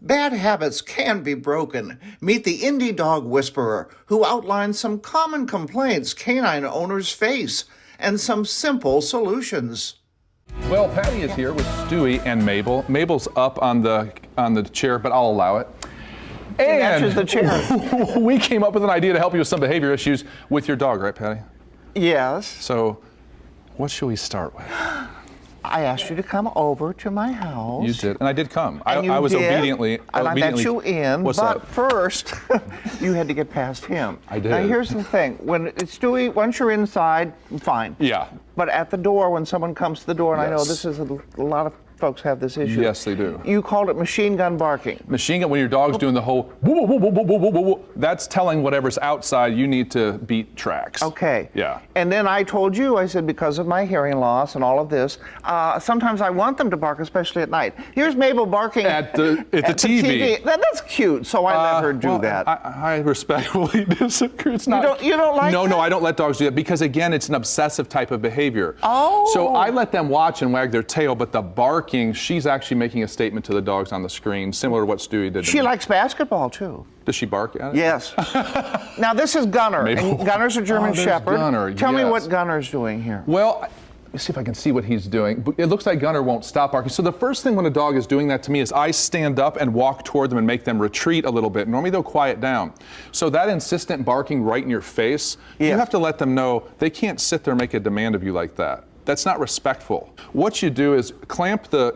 Bad habits can be broken. Meet the Indy Dog Whisperer, who outlines some common complaints canine owners face and some simple solutions. Well, Patty is here with Stewie and Mabel. Mabel's up on the chair, but I'll allow it. And matches the chair. We came up with an idea to help you with some behavior issues with your dog, right, Patty? Yes. So, what should we start with? I asked you to come over to my house. You did, and I did come. And I was did, obediently. And I let you in, What's but up? first, you had to get past him. I did. Now here's the thing: when Stewie, once you're inside, fine. Yeah. But at the door, when someone comes to the door, and I know Yes. this is a lot of folks have this issue. Yes, they do. You called it machine gun barking. Machine gun, when your dog's doing the whole woo, woo, woo, woo, woo, woo, woo, woo, that's telling whatever's outside you need to beat tracks. Okay. Yeah. And then I told you, I said, because of my hearing loss and all of this, sometimes I want them to bark, especially at night. Here's Mabel barking At the TV. That's cute, so I let her do well, that. I respectfully disagree. It's not. You don't like No, that? no, I don't let dogs do that because again, it's an obsessive type of behavior. Oh. So I let them watch and wag their tail, but the barking, she's actually making a statement to the dogs on the screen, similar to what Stewie did. She likes basketball too. Does she bark at it? Yes. Now this is Gunner, Mabel. and Gunner's a German there's Shepherd. Gunner, Tell me yes. what Gunner's doing here. Well, let me see if I can see what he's doing. It looks like Gunner won't stop barking. So the first thing when a dog is doing that to me is I stand up and walk toward them and make them retreat a little bit. Normally they'll quiet down. So that insistent barking right in your face, you Yes. have to let them know they can't sit there and make a demand of you like that. That's not respectful. What you do is clamp the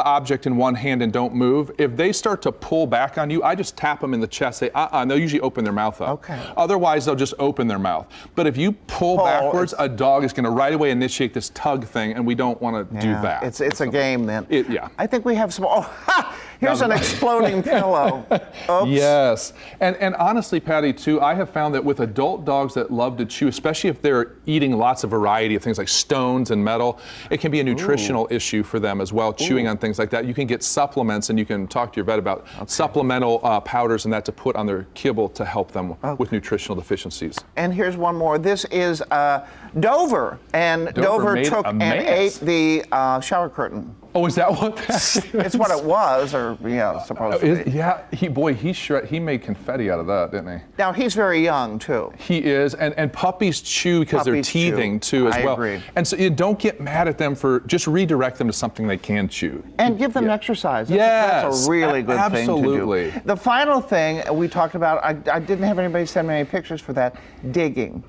object in one hand and don't move. If they start to pull back on you, I just tap them in the chest, say, and they'll usually open their mouth up. Okay. Otherwise, they'll just open their mouth. But if you pull backwards, a dog is going to right away initiate this tug thing, and we don't want to do that. It's a game then. Yeah. I think we have some. Oh, ha! Here's an exploding pillow. Oops. Yes, and honestly, Patty, too, I have found that with adult dogs that love to chew, especially if they're eating lots of variety of things like stones and metal, it can be a nutritional issue for them as well, chewing on things like that. You can get supplements, and you can talk to your vet about supplemental powders and that to put on their kibble to help them with nutritional deficiencies. And here's one more. This is Dover, and Dover made took a and mess. ate the shower curtain. Oh, is that what that is? It's what it was, or supposed to be. Yeah, he made confetti out of that, didn't he? Now he's very young too. He is, and puppies chew because they're Puppies chew. teething too as well. I agree. And so you don't get mad at them for just redirect them to something they can chew. And give them exercise. That's a really good thing to absolutely. do. The final thing we talked about, I didn't have anybody send me any pictures for that, digging.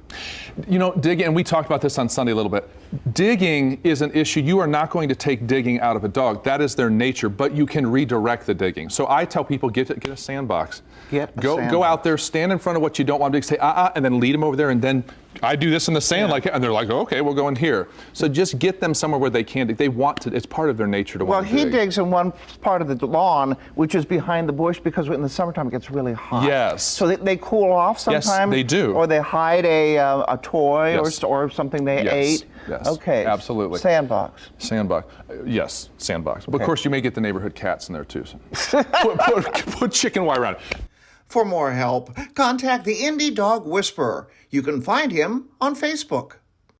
You know, digging, and we talked about this on Sunday a little bit. Digging is an issue. You are not going to take digging out of a dog. That is their nature, but you can redirect the digging. So I tell people, get a sandbox. Go out there, stand in front of what you don't want to dig, say, and then lead them over there, and then I do this in the sand, and they're like, okay, we'll go in here. So just get them somewhere where they can dig. They want to, it's part of their nature to want to dig. Well, he digs in one part of the lawn, which is behind the bush, because in the summertime it gets really hot. Yes. So they cool off sometimes? Yes, they do. Or they hide a toy Yes. or something they ate? Yes, okay. absolutely. Sandbox. Sandbox. Yes, sandbox. But of course, you may get the neighborhood cats in there too. So. put chicken wire around it. For more help, contact the Indy Dog Whisperer. You can find him on Facebook.